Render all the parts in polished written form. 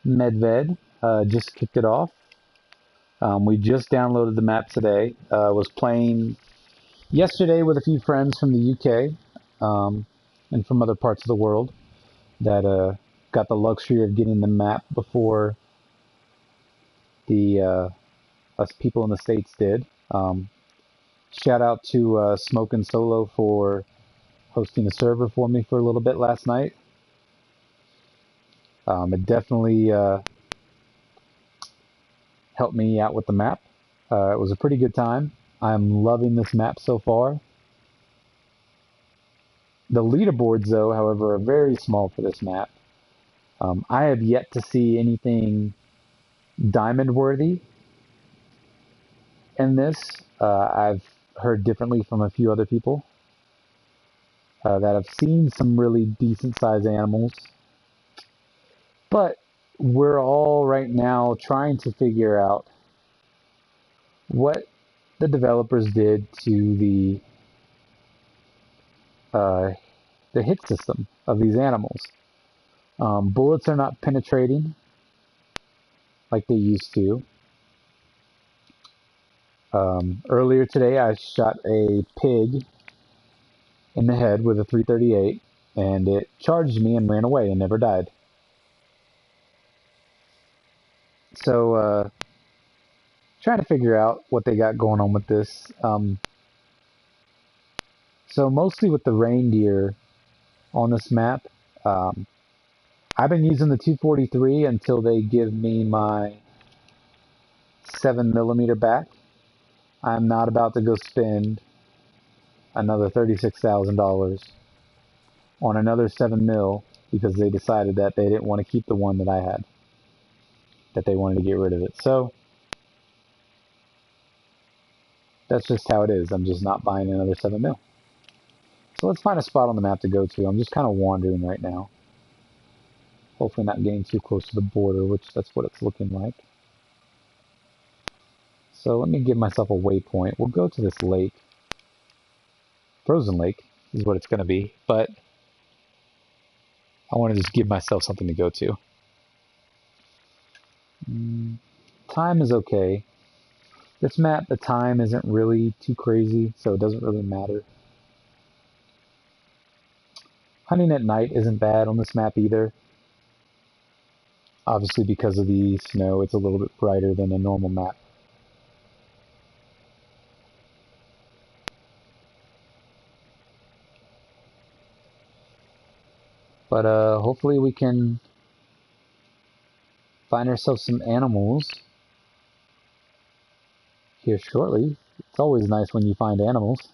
Medved. Just kicked it off. We just downloaded the map today. Was playing yesterday with a few friends from the UK and from other parts of the world that got the luxury of getting the map before the us people in the States did. Shout out to Smoke and Solo for hosting a server for me for a little bit last night. It definitely helped me out with the map. It was a pretty good time. I'm loving this map so far. The leaderboards, though, however, are very small for this map. I have yet to see anything diamond worthy in this. I've heard differently from a few other people that have seen some really decent sized animals. But we're all right now trying to figure out what the developers did to the hit system of these animals. Bullets are not penetrating like they used to. Earlier today I shot a pig in the head with a 338 and it charged me and ran away and never died. So trying to figure out what they got going on with this. So mostly with the reindeer on this map, I've been using the 243 until they give me my 7mm back. I'm not about to go spend another $36,000 on another 7mm because they decided that they didn't want to keep the one that I had, that they wanted to get rid of it. So that's just how it is. I'm just not buying another 7mm. So let's find a spot on the map to go to. I'm just kind of wandering right now. Hopefully not getting too close to the border, which that's what it's looking like. So let me give myself a waypoint. We'll go to this lake. Frozen Lake is what it's going to be, but I want to just give myself something to go to. Time is okay. This map, the time isn't really too crazy, so it doesn't really matter. Hunting at night isn't bad on this map either. Obviously, because of the snow, it's a little bit brighter than a normal map. But hopefully we can find ourselves some animals here shortly. It's always nice when you find animals.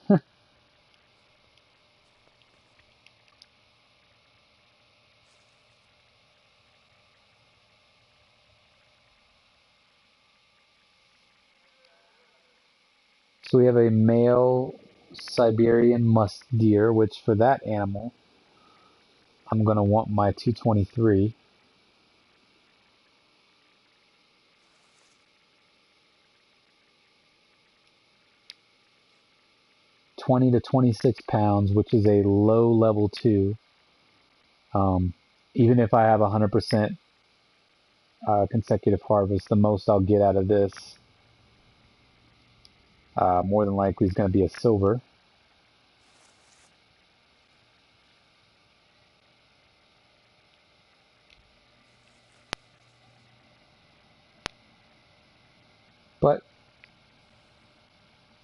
So we have a male Siberian musk deer, which for that animal, I'm going to want my 223. $20 to £26, which is a low level 2. Even if I have 100% consecutive harvest, the most I'll get out of this more than likely is going to be a silver. But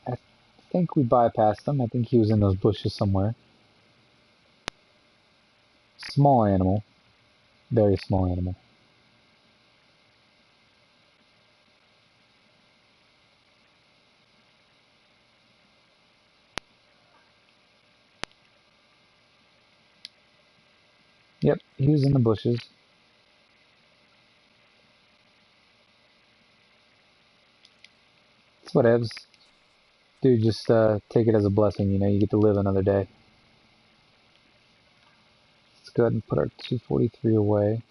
I think we bypassed him. I think he was in those bushes somewhere. Small animal. Very small animal. Yep, he was in the bushes. It's whatevs. Dude, just take it as a blessing, you know, you get to live another day. Let's go ahead and put our 243 away.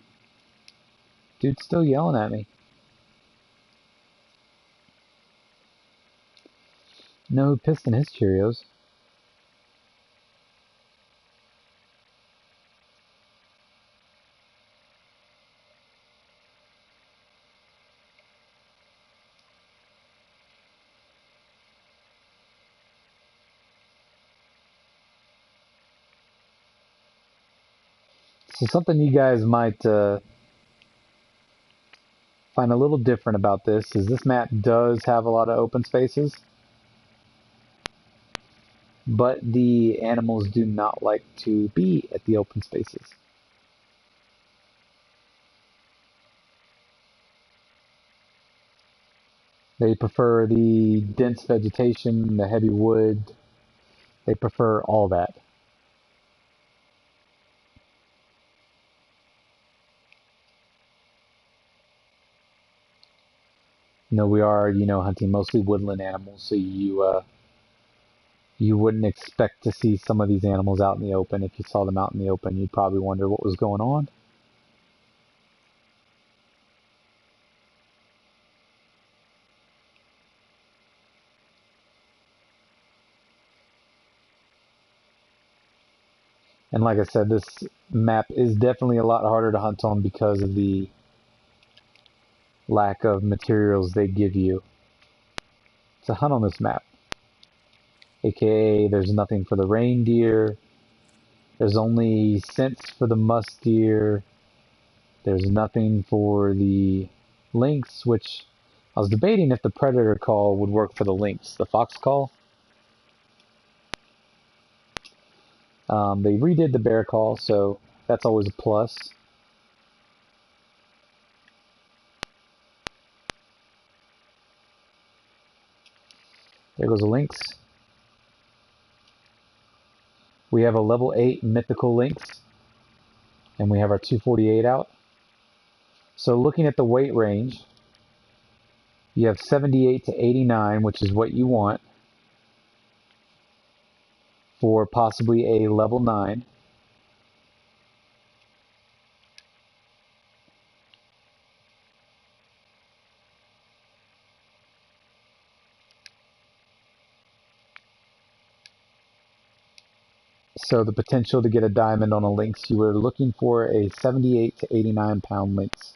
Dude's still yelling at me. No, who pissed in his Cheerios? So something you guys might find a little different about this is this map does have a lot of open spaces, but the animals do not like to be at the open spaces. They prefer the dense vegetation, the heavy wood. They prefer all that. We are, hunting mostly woodland animals, so you wouldn't expect to see some of these animals out in the open. If you saw them out in the open, you'd probably wonder what was going on. And like I said, this map is definitely a lot harder to hunt on because of the lack of materials they give you to hunt on this map. AKA, there's nothing for the reindeer. There's only scents for the musk deer. There's nothing for the lynx, which I was debating if the predator call would work for the lynx, the fox call. They redid the bear call, so that's always a plus. There goes a lynx. We have a level 8 mythical lynx, and we have our 248 out. So looking at the weight range, you have 78 to 89, which is what you want for possibly a level 9. So the potential to get a diamond on a lynx, you were looking for a 78 to 89 pound lynx.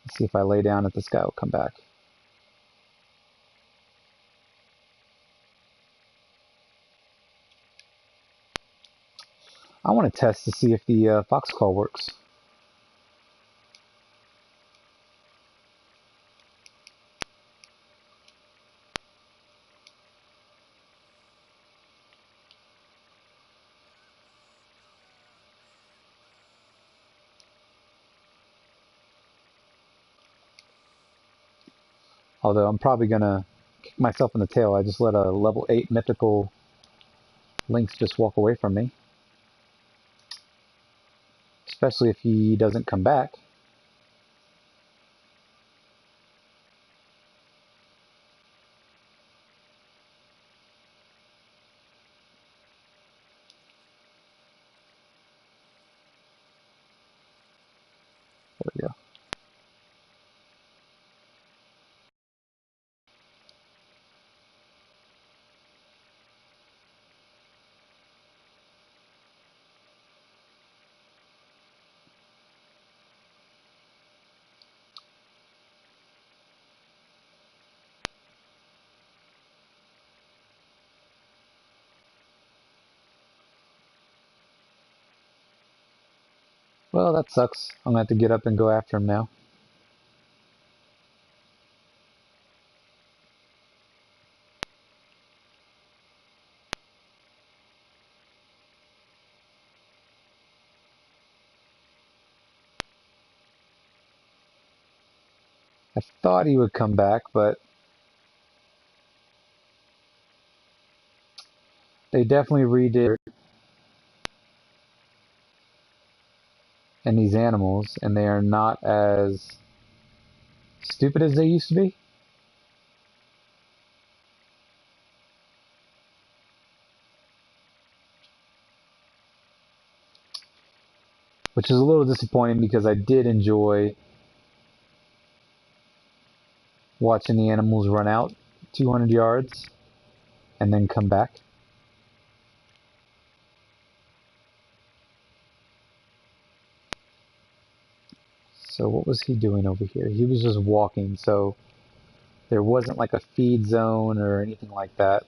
Let's see if I lay down if this guy will come back. I want to test to see if the fox call works. Although I'm probably going to kick myself in the tail. I just let a level 8 mythical lynx just walk away from me. Especially if he doesn't come back. There we go. Well, that sucks. I'm going to have to get up and go after him now. I thought he would come back, but they definitely redid and these animals, and they are not as stupid as they used to be. Which is a little disappointing because I did enjoy watching the animals run out 200 yards and then come back. So what was he doing over here? He was just walking, so there wasn't like a feed zone or anything like that.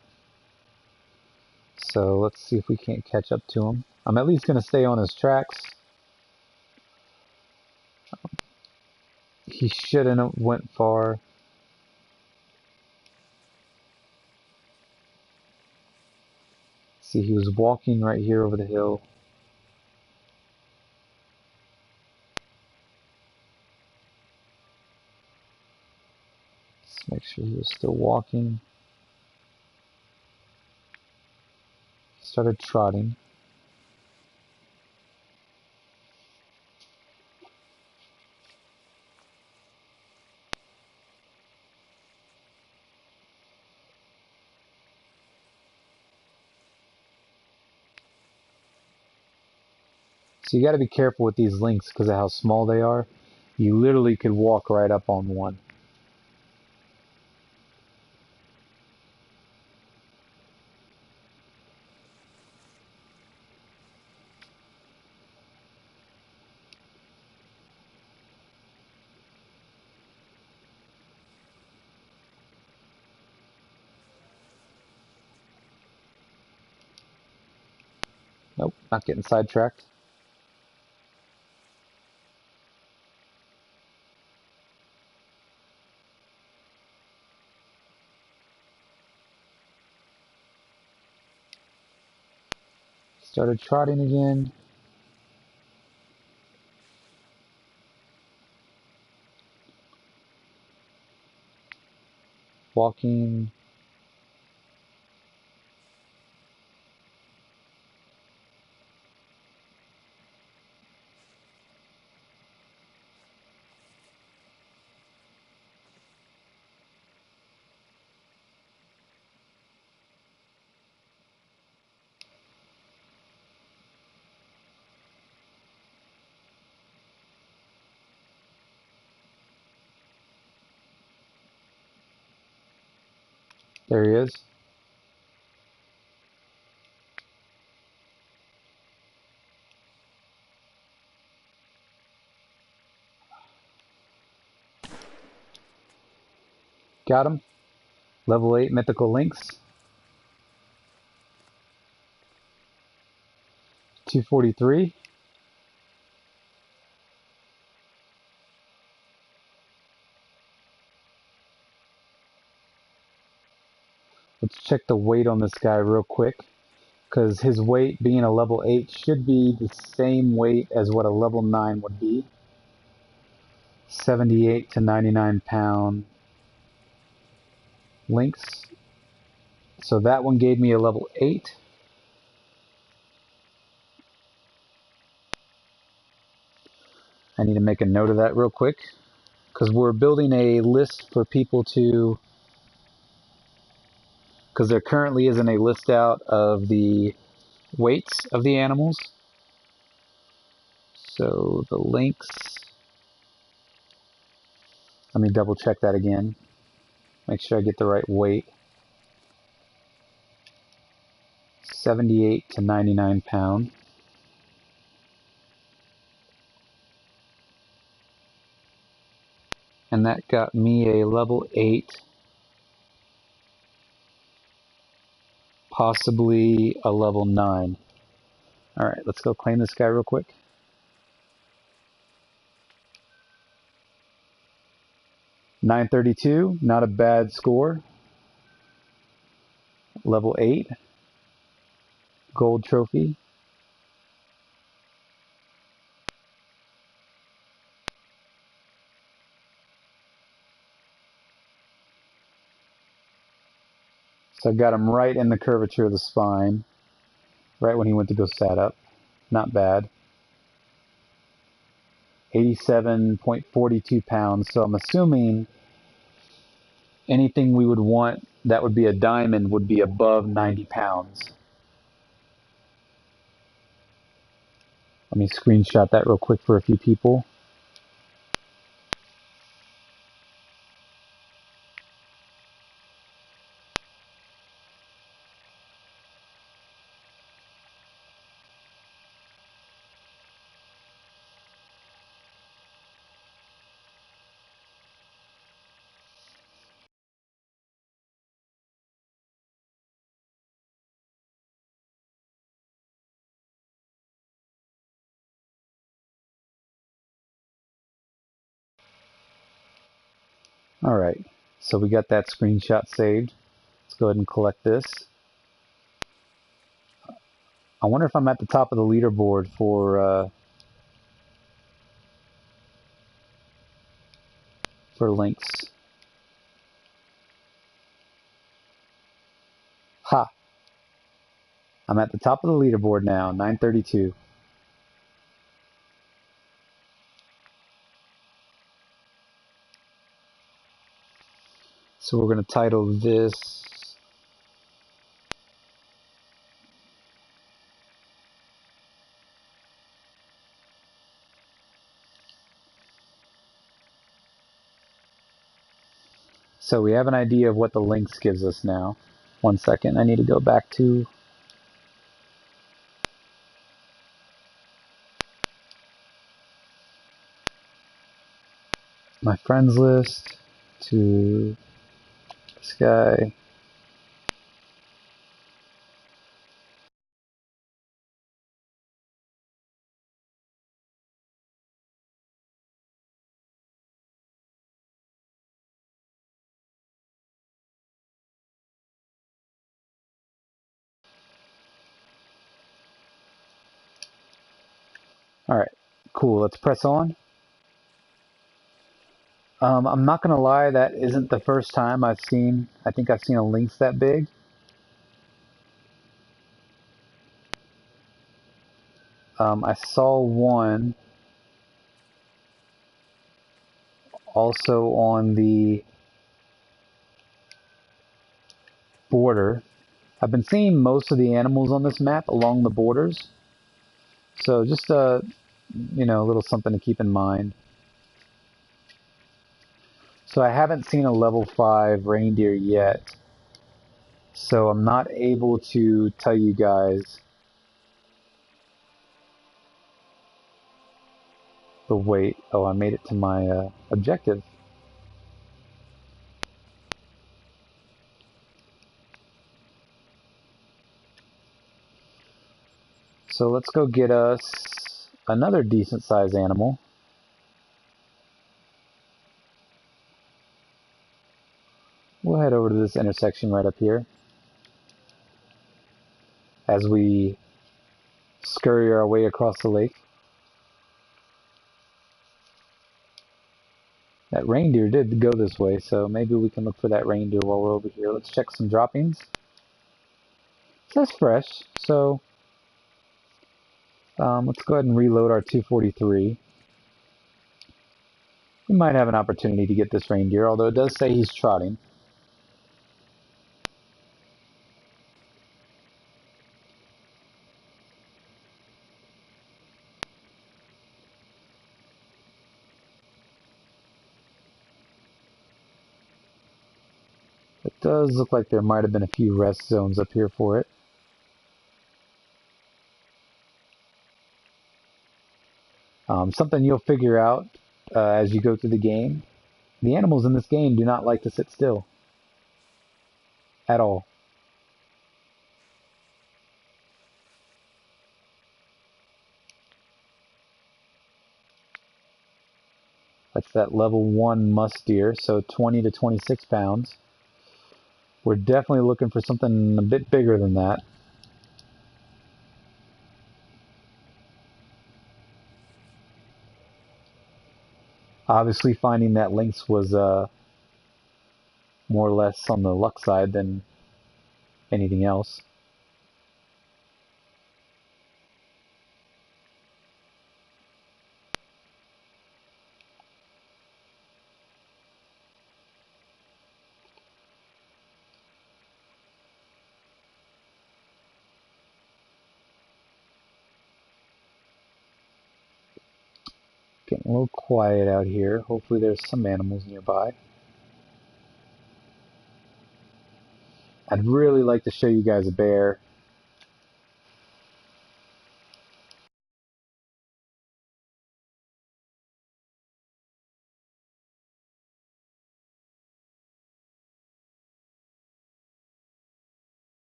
So let's see if we can't catch up to him. I'm at least going to stay on his tracks. He shouldn't have went far. See, he was walking right here over the hill. Let's make sure he was still walking. He started trotting. So you got to be careful with these links because of how small they are. You literally could walk right up on one. Nope, not getting sidetracked. Started trotting again. Walking. There he is. Got him. Level 8 mythical links. 243. Let's check the weight on this guy real quick, because his weight being a level 8 should be the same weight as what a level 9 would be. 78 to 99 pound links. So that one gave me a level 8. I need to make a note of that real quick, because we're building a list for people to, because there currently isn't a list out of the weights of the animals. So the links, let me double check that again. Make sure I get the right weight. 78 to 99 pound. And that got me a level 8, possibly a level 9. Alright, let's go claim this guy real quick. $932, not a bad score. Level 8, gold trophy. So I got him right in the curvature of the spine, right when he went to go sat up. Not bad. 87.42 pounds. So I'm assuming anything we would want that would be a diamond would be above 90 pounds. Let me screenshot that real quick for a few people. All right, so we got that screenshot saved. Let's go ahead and collect this. I wonder if I'm at the top of the leaderboard for links. Ha! I'm at the top of the leaderboard now, 932. So we're going to title this So we have an idea of what the links gives us now. 1 second, I need to go back to my friends list, to this guy. Alright, cool, let's press on. I'm not going to lie, that isn't the first time I think I've seen a lynx that big. I saw one also on the border. I've been seeing most of the animals on this map along the borders. So just a little something to keep in mind. So I haven't seen a level 5 reindeer yet. So I'm not able to tell you guys the weight. Oh, I made it to my objective. So let's go get us another decent sized animal. We'll head over to this intersection right up here as we scurry our way across the lake. That reindeer did go this way, so maybe we can look for that reindeer while we're over here. Let's check some droppings. It says fresh, so let's go ahead and reload our 243. We might have an opportunity to get this reindeer, although it does say he's trotting. It does look like there might have been a few rest zones up here for it. Something you'll figure out as you go through the game. The animals in this game do not like to sit still. At all. That's that level 1 musk deer, so 20 to 26 pounds. We're definitely looking for something a bit bigger than that. Obviously, finding that lynx was more or less on the luck side than anything else. Getting a little quiet out here. Hopefully there's some animals nearby. I'd really like to show you guys a bear.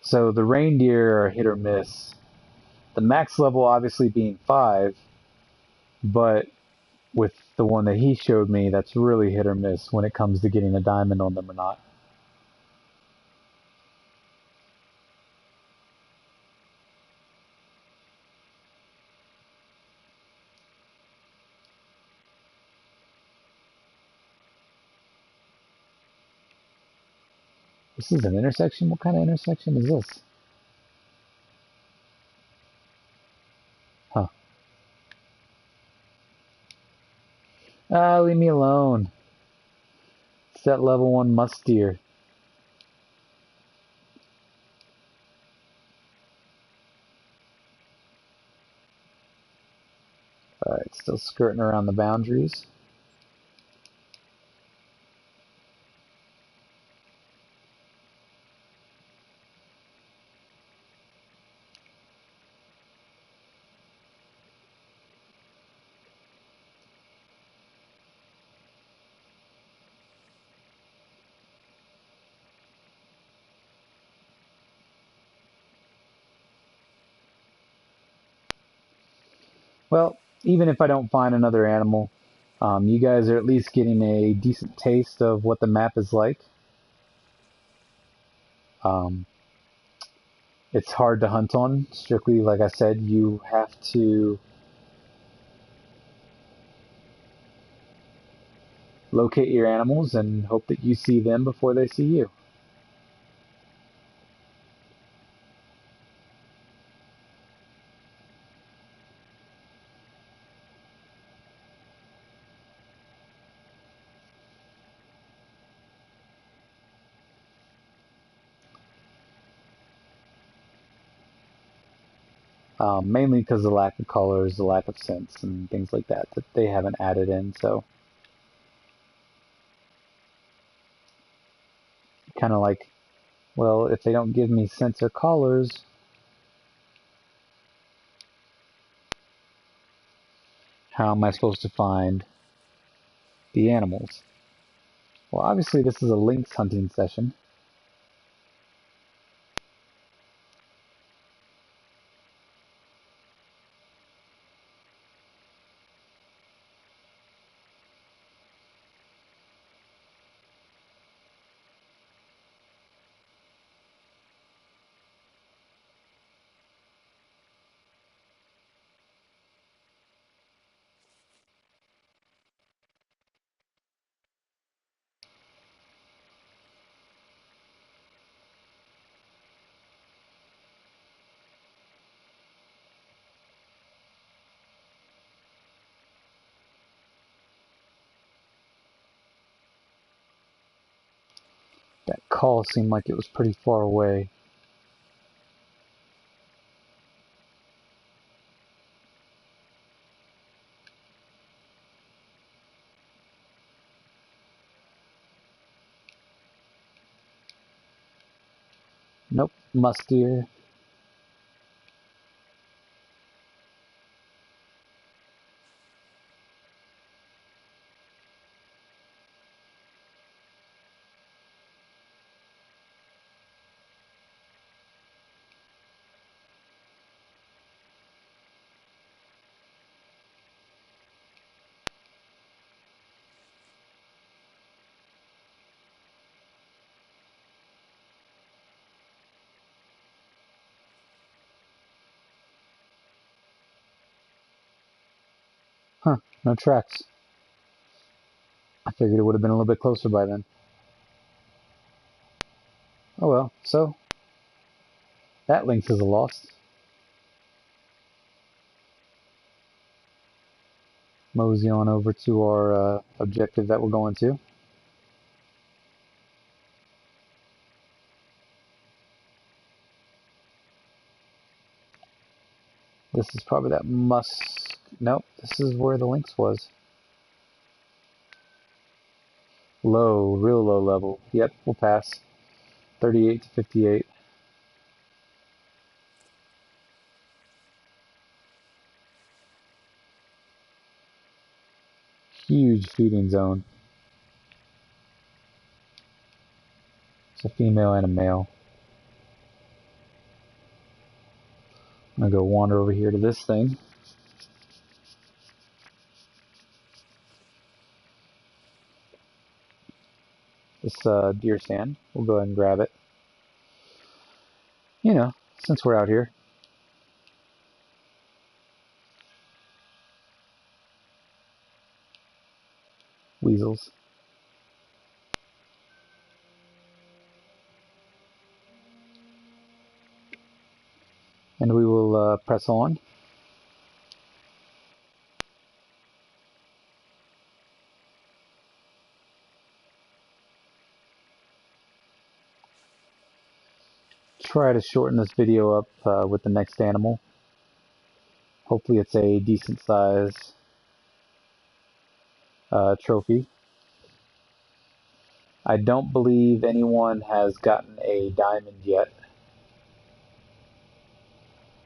So the reindeer are hit or miss. The max level obviously being 5, but with the one that he showed me, that's really hit or miss when it comes to getting a diamond on them or not. This is an intersection? What kind of intersection is this? Huh. Ah, leave me alone. It's that level 1 must deer. Alright, still skirting around the boundaries. Well, even if I don't find another animal, you guys are at least getting a decent taste of what the map is like. Um, it's hard to hunt on. Strictly, like I said, you have to locate your animals and hope that you see them before they see you. Mainly because of the lack of colors, the lack of scents, and things like that that they haven't added in. So, kind of like, well, if they don't give me scents or colors, how am I supposed to find the animals? Well, obviously, this is a lynx hunting session. That call seemed like it was pretty far away. Nope, must deer. Huh, no tracks. I figured it would have been a little bit closer by then. Oh well, so that lynx is a loss. Mosey on over to our objective that we're going to. This is probably that musk. Nope, this is where the lynx was. Low, real low level. Yep, we'll pass. 38 to 58. Huge feeding zone. It's a female and a male. gonna go wander over here to this thing. This deer stand. We'll go ahead and grab it. You know, since we're out here. Weasels. And we will press on. Try to shorten this video up with the next animal. Hopefully it's a decent size trophy. I don't believe anyone has gotten a diamond yet.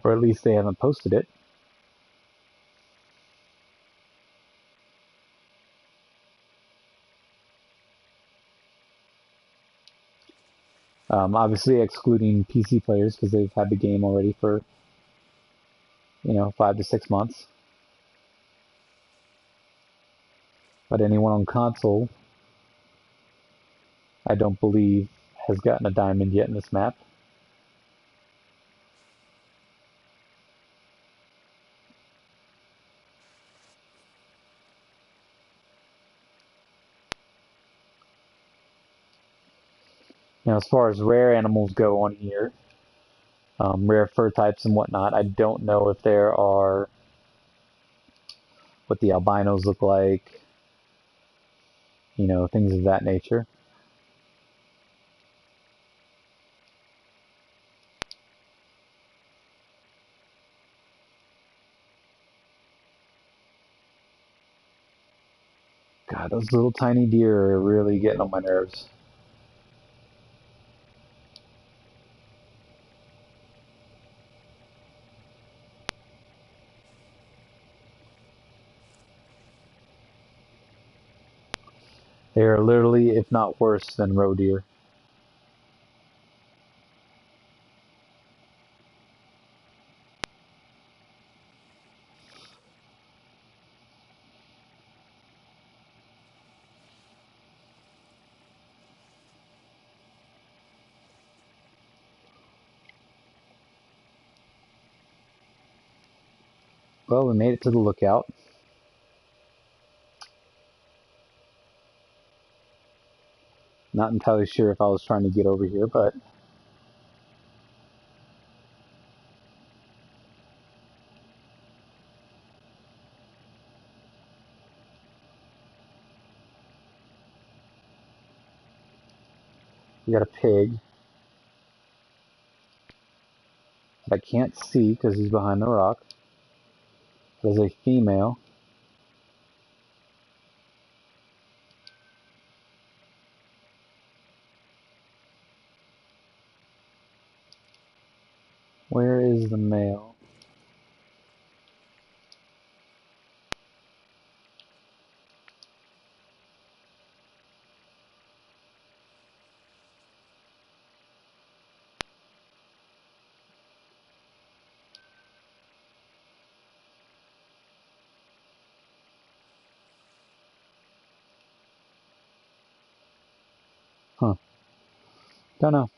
Or at least they haven't posted it. Obviously excluding PC players because they've had the game already for, 5 to 6 months. But anyone on console, I don't believe, has gotten a diamond yet in this map. Now, as far as rare animals go on here, rare fur types and whatnot, I don't know if there are what the albinos look like, things of that nature. God, those little tiny deer are really getting on my nerves. They are literally, if not worse, than roe deer. Well, we made it to the lookout. Not entirely sure if I was trying to get over here, but we got a pig that I can't see because he's behind the rock. There's a female. Where is the male? Huh. Don't know.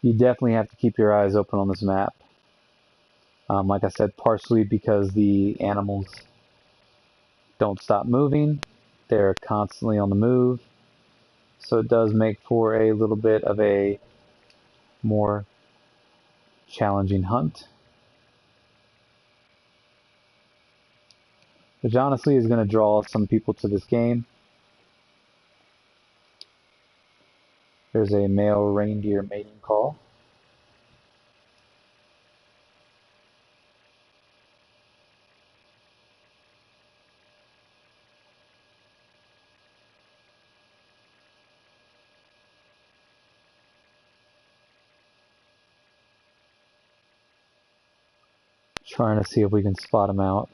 You definitely have to keep your eyes open on this map. Like I said, partially because the animals don't stop moving. They're constantly on the move. So it does make for a little bit of a more challenging hunt. Which honestly is going to draw some people to this game. There's a male reindeer mating call. Trying to see if we can spot him out.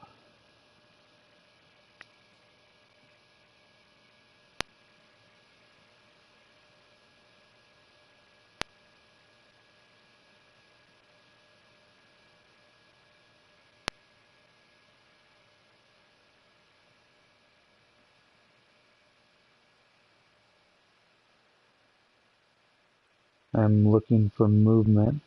I'm looking for movement.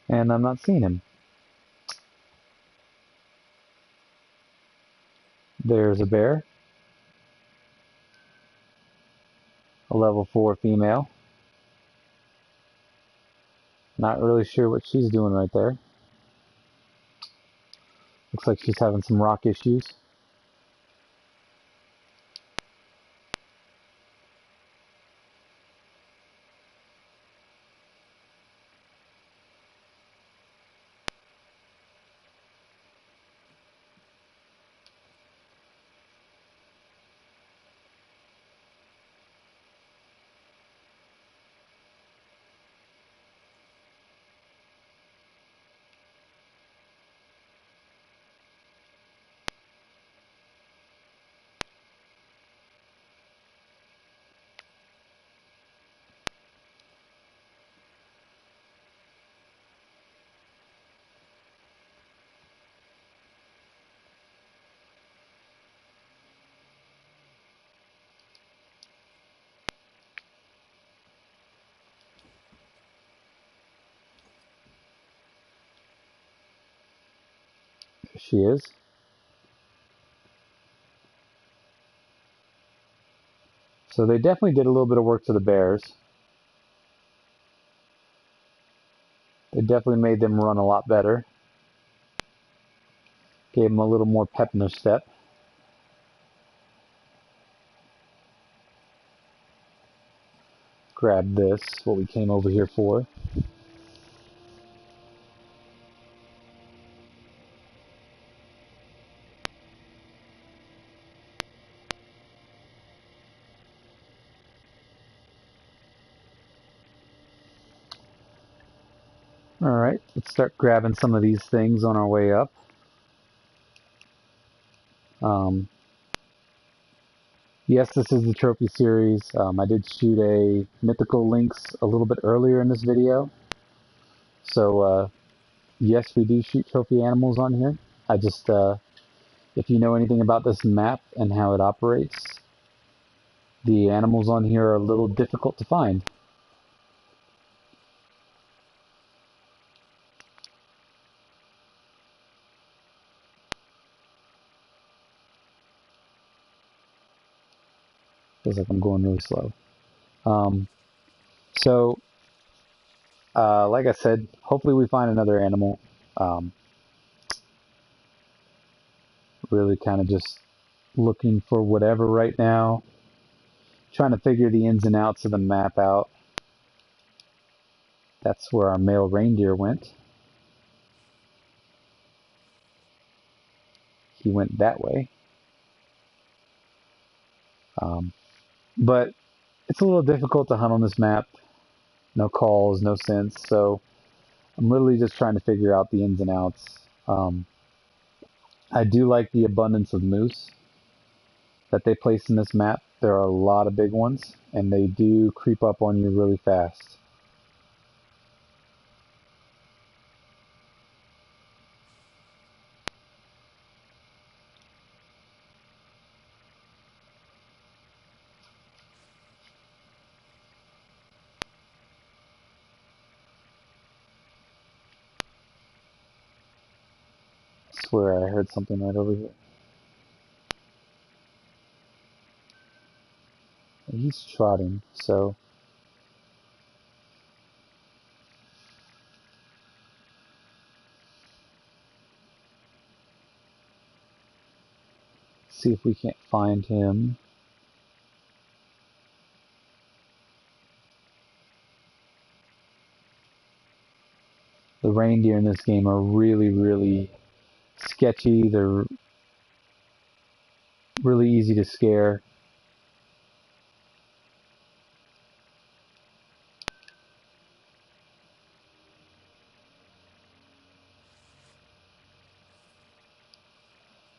And I'm not seeing him. There's a bear. A level 4 female. Not really sure what she's doing right there. Looks like she's having some rock issues. There she is. So they definitely did a little bit of work to the bears. They definitely made them run a lot better. Gave them a little more pep in their step. Grab this, what we came over here for. Alright, let's start grabbing some of these things on our way up. Yes, this is the trophy series. I did shoot a mythical lynx a little bit earlier in this video. So, yes, we do shoot trophy animals on here. I just, if you know anything about this map and how it operates, the animals on here are a little difficult to find. Feels like I'm going really slow. So, like I said, hopefully we find another animal. Really kind of just looking for whatever right now. Trying to figure the ins and outs of the map out. That's where our male reindeer went. He went that way. But it's a little difficult to hunt on this map. No calls, no scents. So I'm literally just trying to figure out the ins and outs. I do like the abundance of moose that they place in this map. There are a lot of big ones, and they do creep up on you really fast. I swear I heard something right over here. He's trotting, so see if we can't find him. The reindeer in this game are really, really sketchy. They're really easy to scare.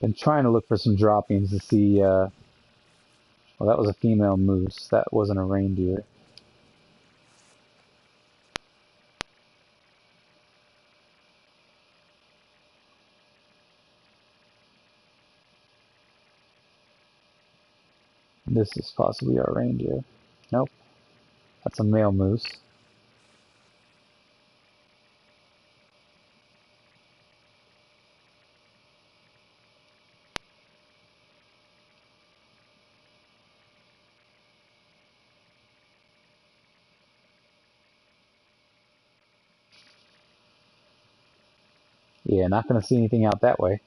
Been trying to look for some droppings to see. Well, that was a female moose. That wasn't a reindeer. This is possibly our reindeer. Nope, that's a male moose. Yeah, not going to see anything out that way.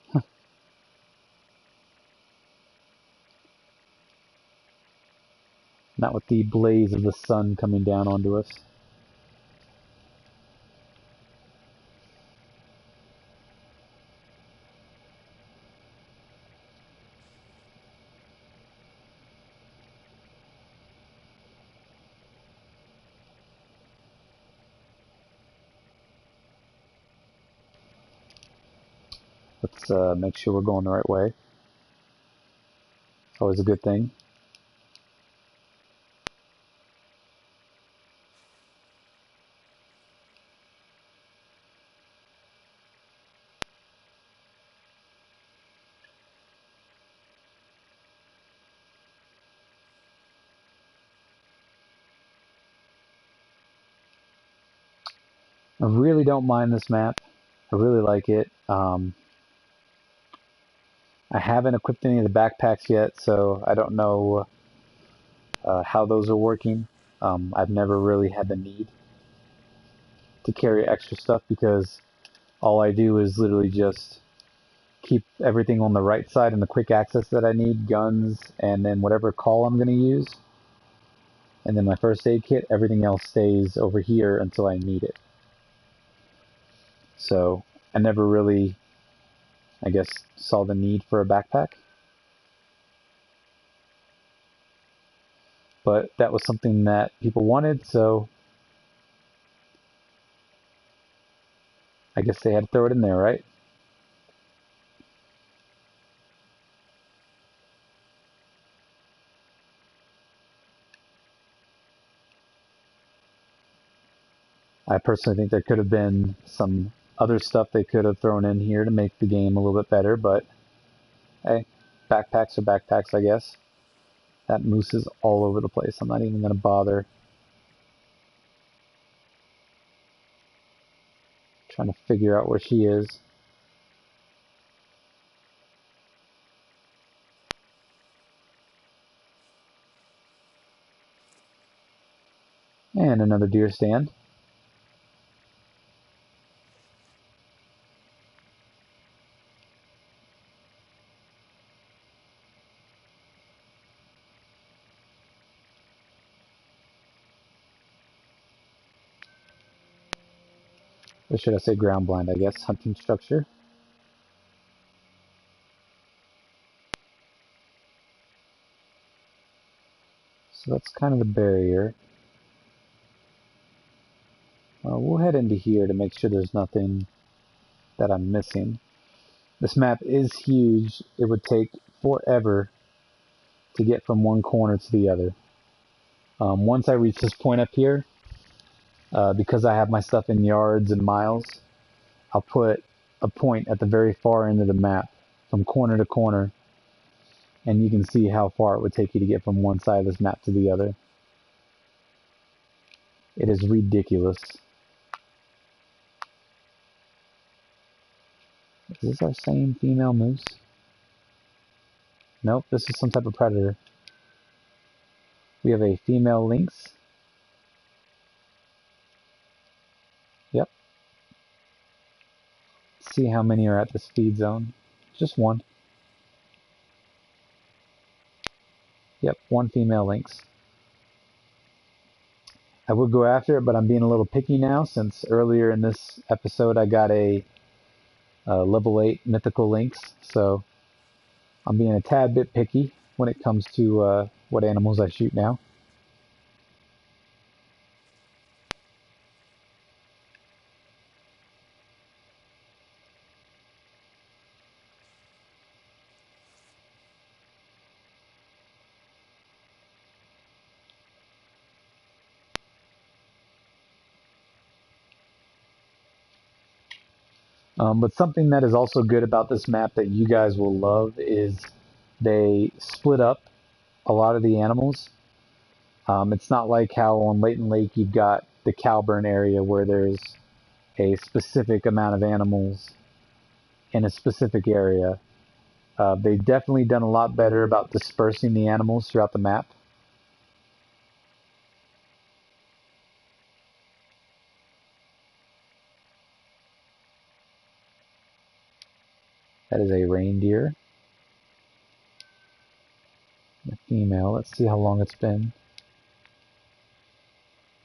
Not with the blaze of the sun coming down onto us. Let's make sure we're going the right way. Always a good thing. I really don't mind this map. I really like it. I haven't equipped any of the backpacks yet, so I don't know how those are working. I've never really had the need to carry extra stuff because all I do is literally just keep everything on the right side and the quick access that I need, guns, and then whatever call I'm going to use. And then my first aid kit, everything else stays over here until I need it. So I never really, I guess, saw the need for a backpack. But that was something that people wanted, so I guess they had to throw it in there, right? I personally think there could have been some other stuff they could have thrown in here to make the game a little bit better, but hey, backpacks are backpacks, I guess. That moose is all over the place. I'm not even going to bother trying to figure out where she is. And another deer stand. Or should I say ground blind, I guess. Hunting structure. So that's kind of the barrier. We'll head into here to make sure there's nothing that I'm missing. This map is huge. It would take forever to get from one corner to the other. Once I reach this point up here, because I have my stuff in yards and miles, I'll put a point at the very far end of the map from corner to corner, and you can see how far it would take you to get from one side of this map to the other. It is ridiculous. Is this our same female moose? Nope, this is some type of predator. We have a female lynx. Yep. Let's see how many are at this feed zone. Just one. Yep, one female lynx. I would go after it, but I'm being a little picky now since earlier in this episode I got a level 8 mythical lynx, so I'm being a tad bit picky when it comes to what animals I shoot now. But something that is also good about this map that you guys will love is they split up a lot of the animals. It's not like how on Leighton Lake you've got the Cowburn area where there's a specific amount of animals in a specific area. They've definitely done a lot better about dispersing the animals throughout the map. That is a reindeer. A female. Let's see how long it's been.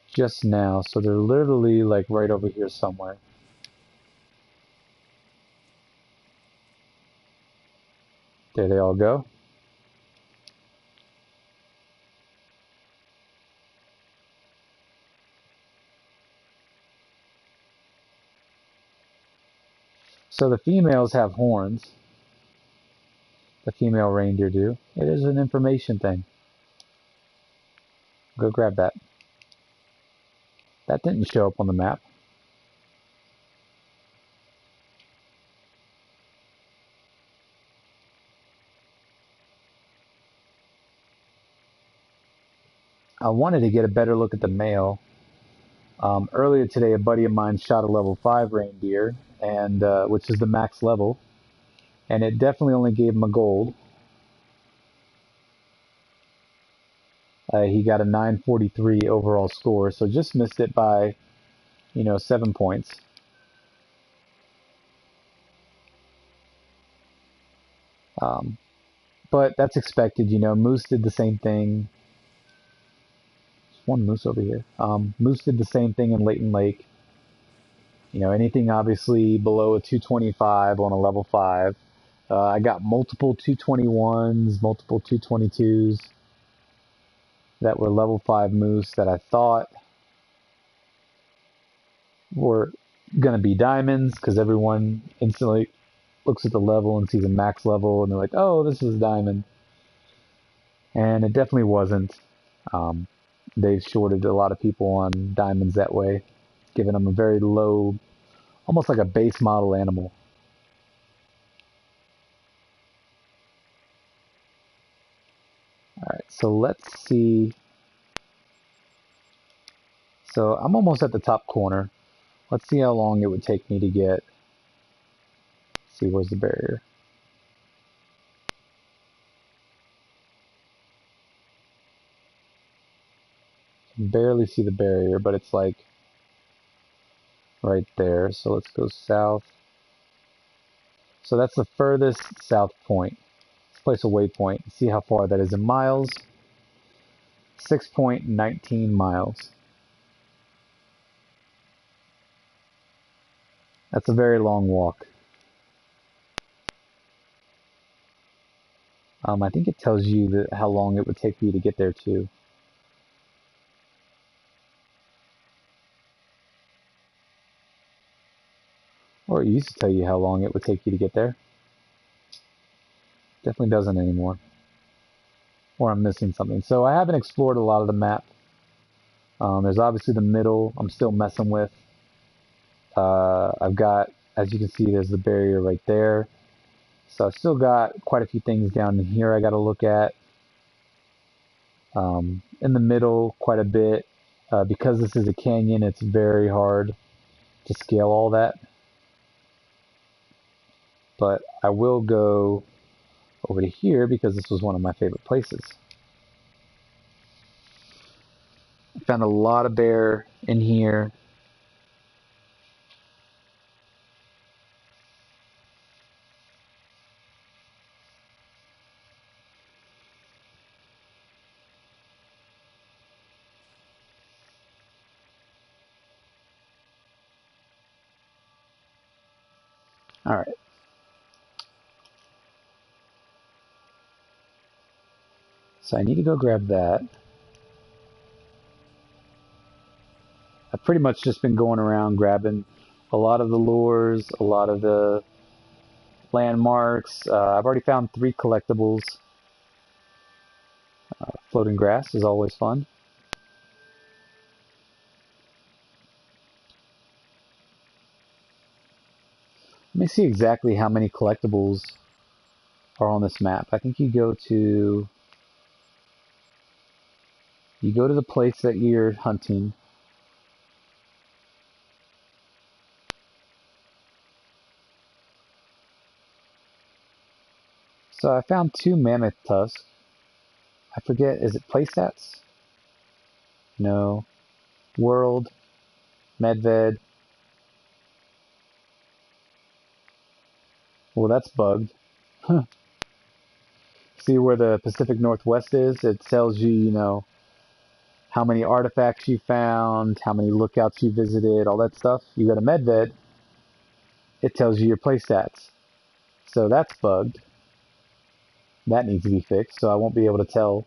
Just now. So they're literally like right over here somewhere. There they all go. So the females have horns. The female reindeer do. It is an information thing. Go grab that. That didn't show up on the map. I wanted to get a better look at the male. Earlier today, a buddy of mine shot a level 5 reindeer, and which is the max level, and it definitely only gave him a gold. He got a 943 overall score, so just missed it by, 7 points. Um, but that's expected, Moose did the same thing. There's one moose over here. Moose did the same thing in Leighton Lake. Anything obviously below a 225 on a level 5. I got multiple 221s, multiple 222s that were level 5 moose that I thought were going to be diamonds because everyone instantly looks at the level and sees a max level and they're like, oh, this is a diamond. And it definitely wasn't. Um, they've shorted a lot of people on diamonds that way, giving them a very low, almost like a base model animal. All right, so let's see. So I'm almost at the top corner. Let's see how long it would take me to get. Let's see, where's the barrier? I can barely see the barrier, but it's like right there. So let's go south. So that's the furthest south point. Let's place a waypoint. See how far that is in miles. 6.19 miles. That's a very long walk. I think it tells you how long it would take you to get there too. Or it used to tell you how long it would take you to get there. Definitely doesn't anymore. Or I'm missing something. So I haven't explored a lot of the map. There's obviously the middle I'm still messing with. I've got, as you can see, there's the barrier right there. So I've still got quite a few things down here I got to look at. In the middle, quite a bit. Because this is a canyon, it's very hard to scale all that. But I will go over to here because this was one of my favorite places. I found a lot of bear in here. All right. So I need to go grab that. I've pretty much just been going around grabbing a lot of the lures, a lot of the landmarks. I've already found 3 collectibles. Floating grass is always fun. Let me see exactly how many collectibles are on this map. I think you go to the place that you're hunting. So I found 2 mammoth tusks. I forget, is it playstats? No. World, medved. Well, that's bugged. See where the Pacific Northwest is? It tells you, how many artifacts you found, how many lookouts you visited, all that stuff. You go to medved, it tells you your play stats. So that's bugged. That needs to be fixed. So I won't be able to tell,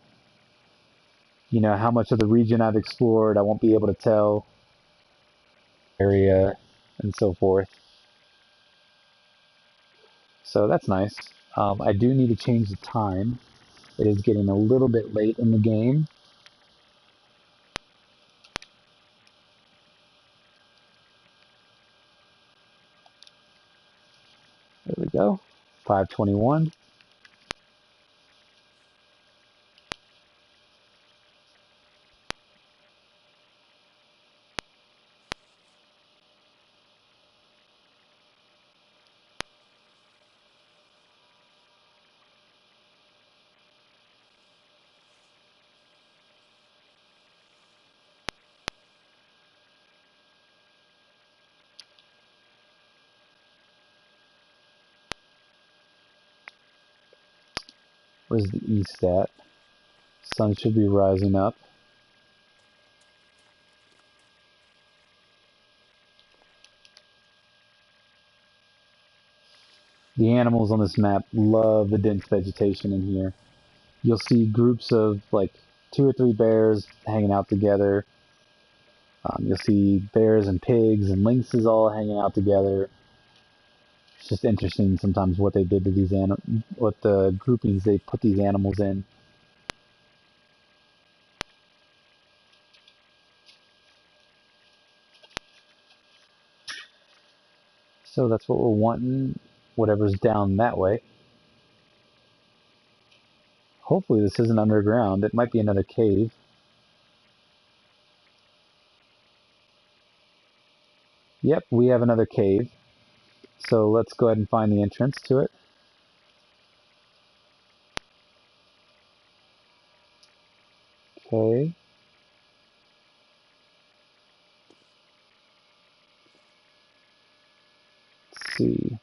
how much of the region I've explored. I won't be able to tell area and so forth. So that's nice. I do need to change the time. It is getting a little bit late in the game. There we go. 5:21. Where's the east at? Sun should be rising up. The animals on this map love the dense vegetation in here. You'll see groups of like 2 or 3 bears hanging out together. You'll see bears and pigs and lynxes all hanging out together. It's just interesting sometimes what they did to these what the groupings they put these animals in. So that's what we're wanting, whatever's down that way. Hopefully this isn't underground. It might be another cave. Yep, we have another cave. So let's go ahead and find the entrance to it. Okay. Let's see.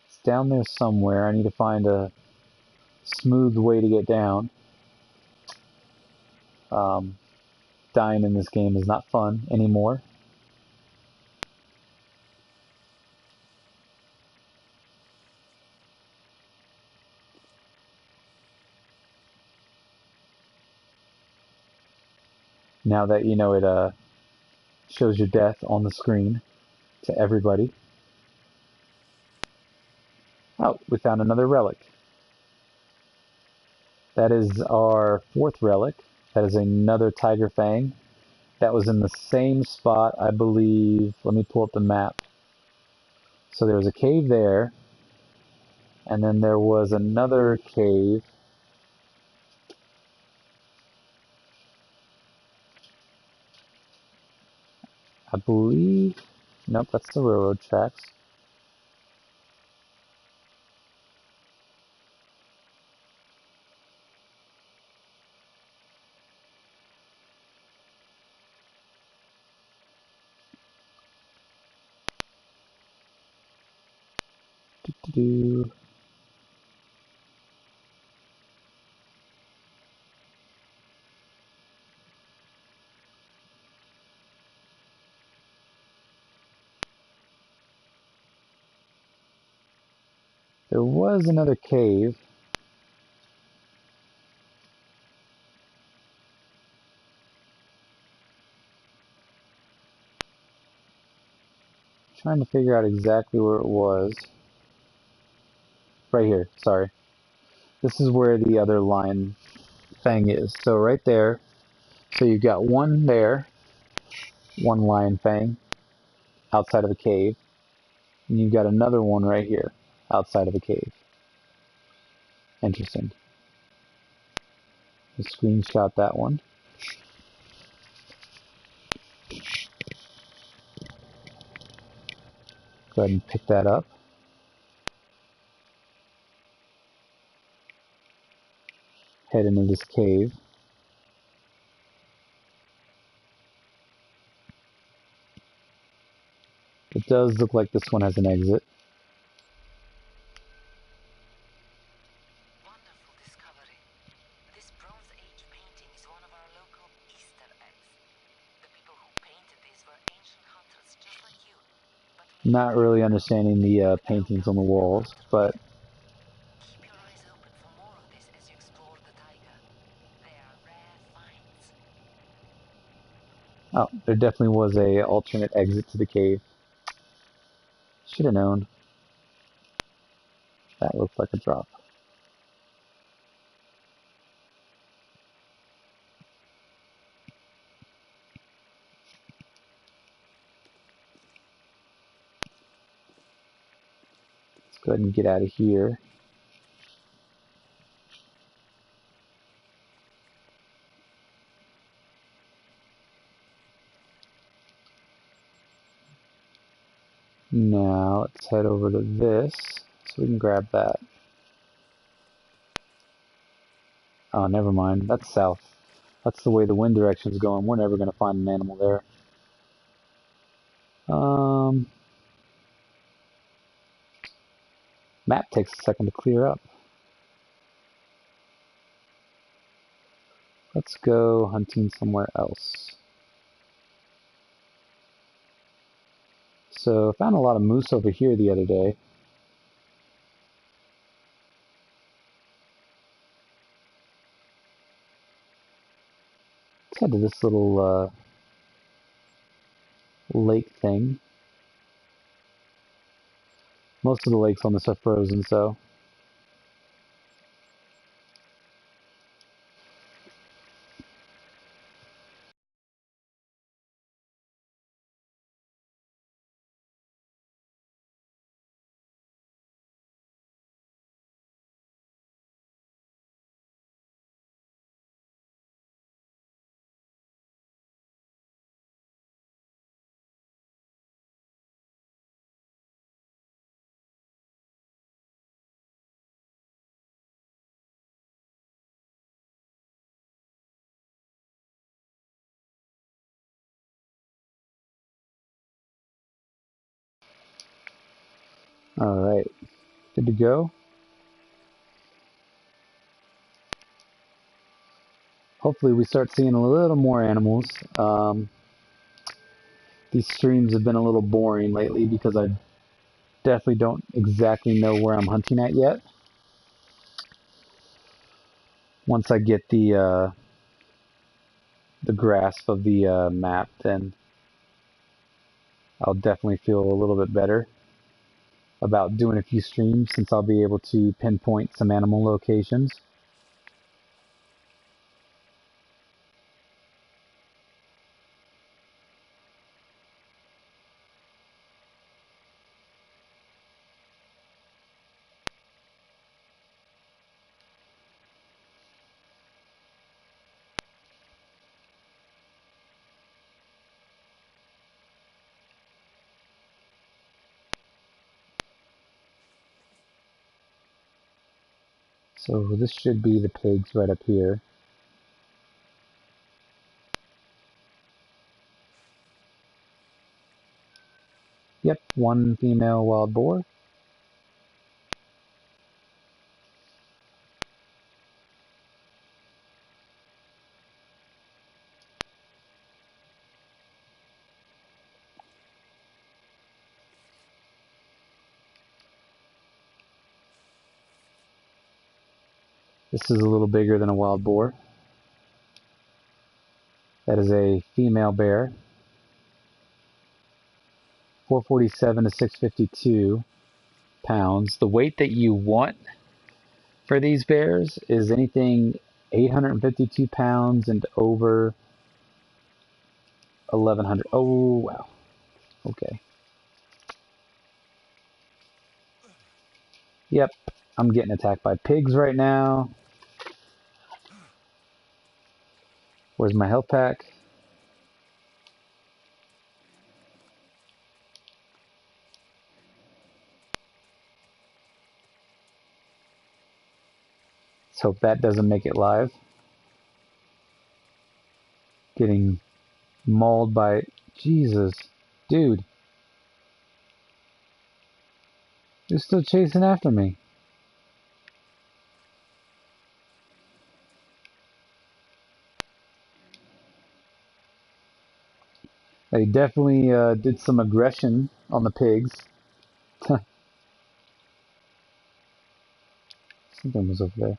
It's down there somewhere. I need to find a smooth way to get down. Um, Dying in this game is not fun anymore. Now that it shows your death on the screen to everybody. Oh, we found another relic. That is our 4th relic. That is another tiger fang. That was in the same spot, I believe. Let me pull up the map. So there was a cave there, and then there was another cave. I believe. Nope, that's the railroad tracks. Doo-doo-doo. There was another cave. Trying to figure out exactly where it was. Right here, sorry. This is where the other lion fang is. So right there. So you've got one there, one lion fang outside of a cave. And you've got another one right here outside of a cave. Interesting. Just screenshot that one. Go ahead and pick that up. Head into this cave. It does look like this one has an exit. Wonderful discovery. This Bronze Age painting is one of our local Easter eggs. The people who painted these were ancient hunters just like you. But Not really understanding the paintings on the walls, but keep your eyes open for more of this as you explore the taiga. They are rare finds. oh, there definitely was a alternate exit to the cave. Should have known. That looks like a drop. Let's go ahead and get out of here. Now let's head over to this so we can grab that. Oh, never mind. That's south. That's the way the wind direction is going. We're never going to find an animal there. Map takes a second to clear up. Let's go hunting somewhere else. So, I found a lot of moose over here the other day. Let's head to this little lake thing. Most of the lakes on this are frozen, so alright. Good to go. Hopefully we start seeing a little more animals. These streams have been a little boring lately because I definitely don't exactly know where I'm hunting at yet. Once I get the grasp of the map, then I'll definitely feel a little bit better about doing a few streams since I'll be able to pinpoint some animal locations. So this should be the pigs right up here. Yep, one female wild boar. This is a little bigger than a wild boar. That is a female bear. 447 to 652 pounds. The weight that you want for these bears is anything 852 pounds and over 1100. Oh, wow. Okay. Yep. I'm getting attacked by pigs right now. Where's my health pack? Let's hope that doesn't make it live. Getting mauled by... Jesus. Dude. You're still chasing after me. They definitely did some aggression on the pigs. Something was over there.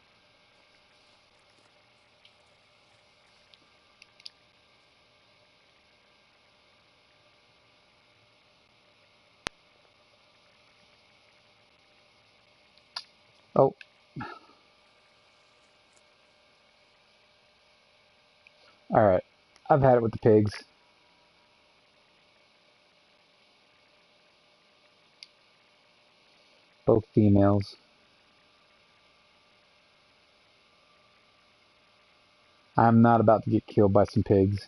Oh. Alright. I've had it with the pigs. Both females. I'm not about to get killed by some pigs.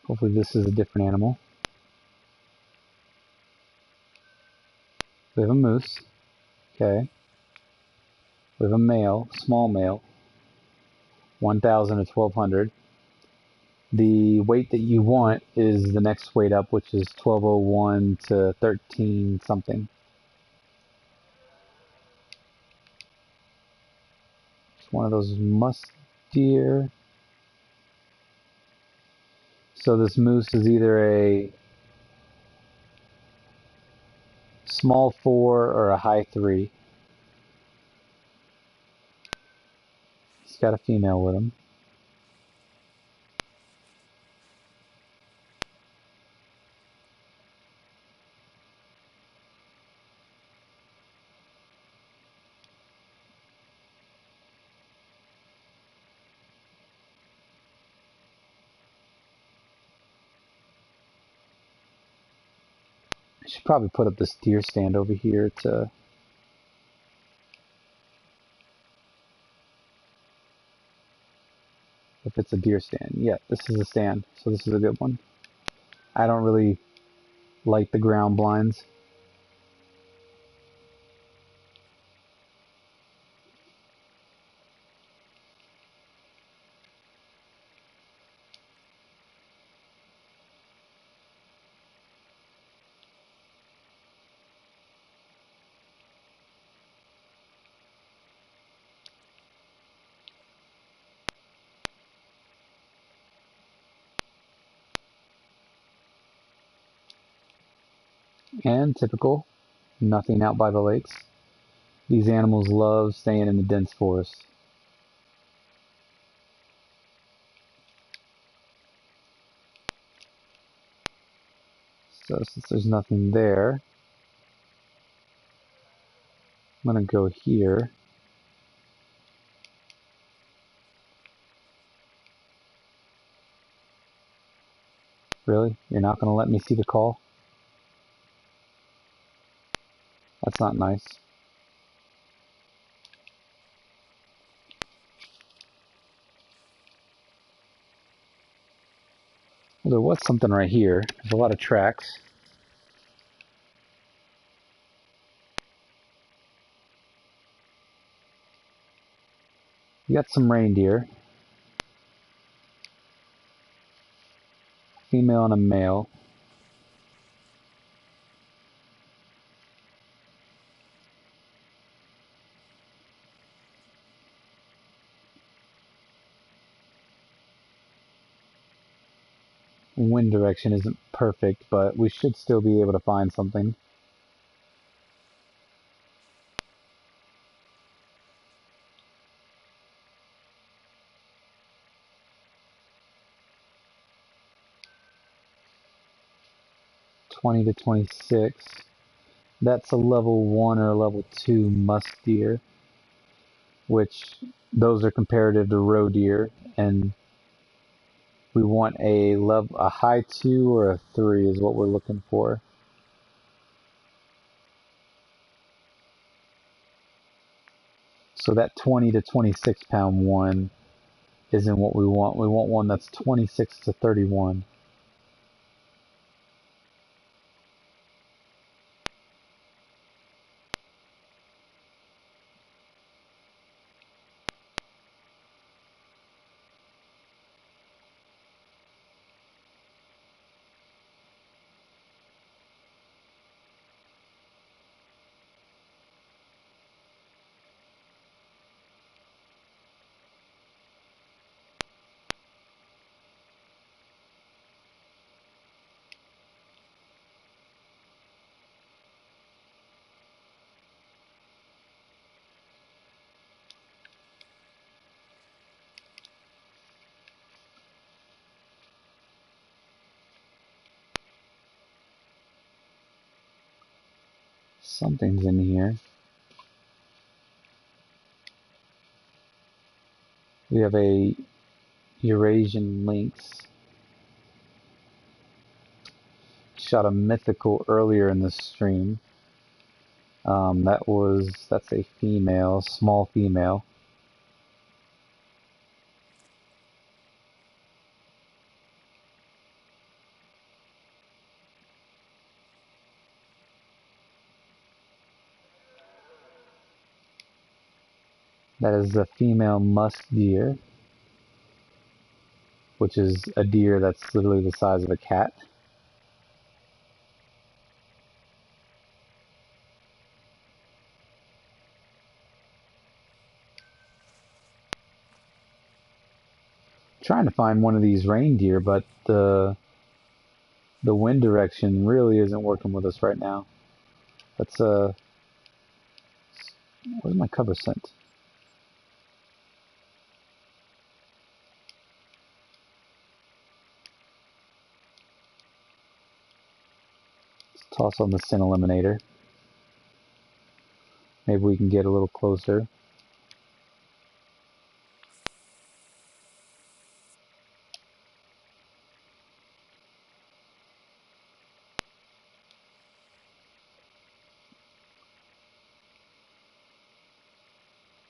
Hopefully this is a different animal. We have a moose. Okay. We have a male, small male. 1,000 to 1,200. The weight that you want is the next weight up, which is 1,201 to 13 something. It's one of those musk deer. So this moose is either a small 4 or a high 3. He's got a female with him. I should probably put up this deer stand over here to... If it's a deer stand. Yeah, this is a stand, so this is a good one. I don't really like the ground blinds. And typical, nothing out by the lakes. These animals love staying in the dense forest. So since there's nothing there, I'm going to go here. Really? You're not going to let me see the call? That's not nice. Well, there was something right here. There's a lot of tracks. We got some reindeer. Female and a male. Wind direction isn't perfect, but we should still be able to find something. $20 to $26. That's a level 1 or a level 2 musk deer, which those are comparative to roe deer, and we want a high 2 or a 3 is what we're looking for. So that 20 to 26 pound one isn't what we want. We want one that's 26 to 31. Something's in here. We have a Eurasian lynx. Shot a mythical earlier in the stream. That's a female, small female. That is a female musk deer, which is a deer that's literally the size of a cat. Trying to find one of these reindeer, but the wind direction really isn't working with us right now. Let's where's my cover scent? Let's toss on the scent eliminator. Maybe we can get a little closer.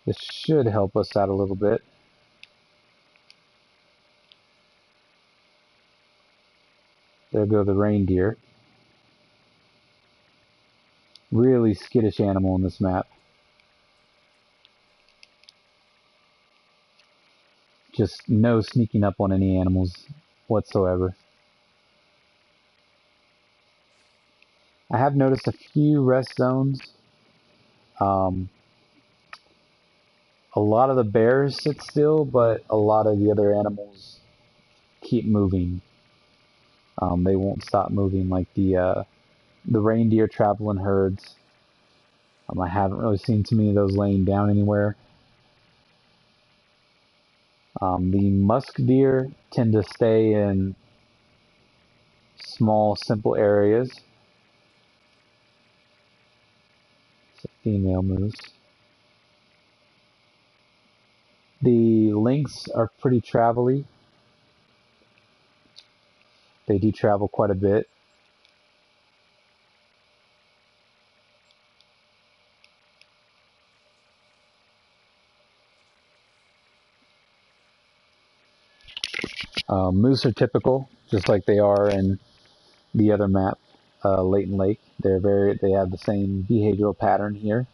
This should help us out a little bit. There go the reindeer. Really skittish animal in this map. Just no sneaking up on any animals whatsoever. I have noticed a few rest zones. A lot of the bears sit still, but a lot of the other animals keep moving. They won't stop moving, like the reindeer travel in herds. I haven't really seen too many of those laying down anywhere. The musk deer tend to stay in small, simple areas. It's a female moose. The lynx are pretty travel-y. They do travel quite a bit. Moose are typical, just like they are in the other map, Leighton Lake. They have the same behavioral pattern here.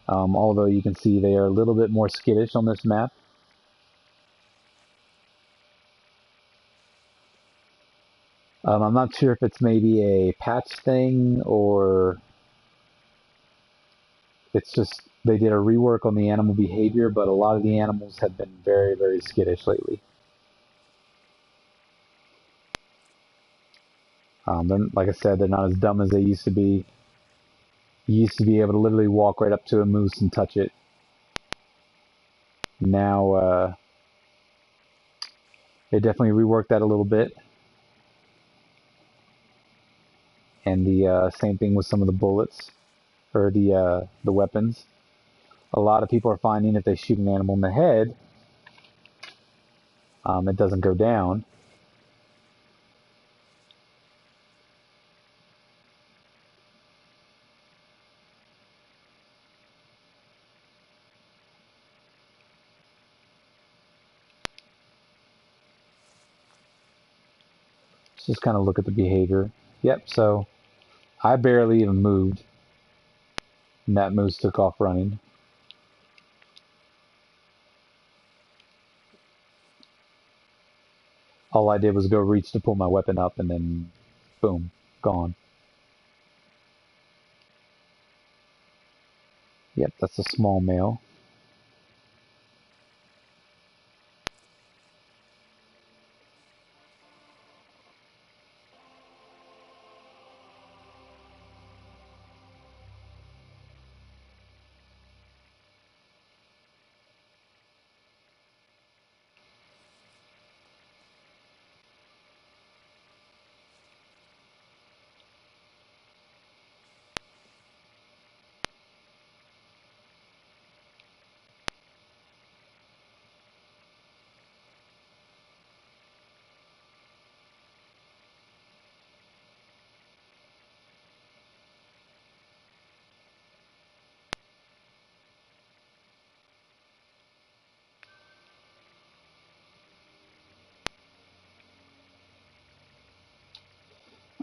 although you can see they are a little bit more skittish on this map. I'm not sure if it's maybe a patch thing or it's just they did a rework on the animal behavior, but a lot of the animals have been very, very skittish lately. Like I said, they're not as dumb as they used to be. You used to be able to literally walk right up to a moose and touch it. Now, they definitely reworked that a little bit. And the same thing with some of the bullets or the weapons. A lot of people are finding if they shoot an animal in the head, it doesn't go down. Let's just kind of look at the behavior. Yep, so I barely even moved, and that moose took off running. All I did was go reach to pull my weapon up, and then boom, gone. Yep, that's a small male.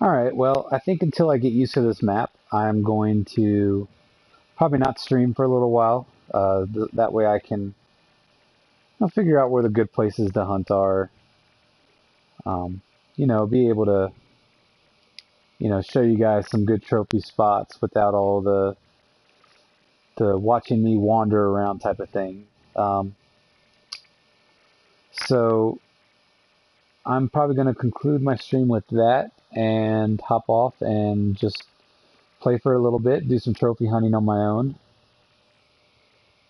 Alright, well, I think until I get used to this map, I'm going to probably not stream for a little while. That way I can figure out where the good places to hunt are. Be able to, show you guys some good trophy spots without all the watching me wander around type of thing. So I'm probably going to conclude my stream with that and hop off and just play for a little bit, do some trophy hunting on my own,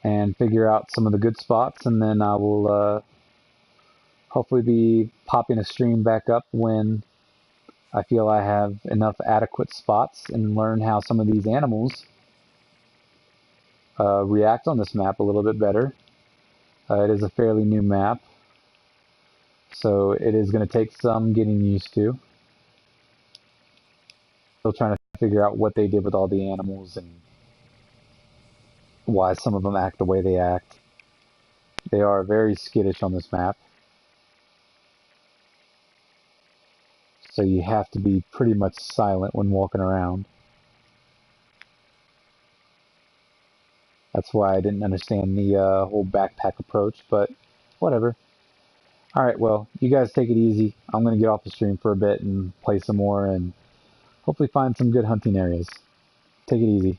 and figure out some of the good spots, and then I will hopefully be popping a stream back up when I feel I have enough adequate spots and learn how some of these animals react on this map a little bit better. It is a fairly new map, so it is going to take some getting used to. Still trying to figure out what they did with all the animals and why some of them act the way they act. They are very skittish on this map, so you have to be pretty much silent when walking around. That's why I didn't understand the whole backpack approach, but whatever. Alright, well, you guys take it easy. I'm going to get off the stream for a bit and play some more and hopefully find some good hunting areas. Take it easy.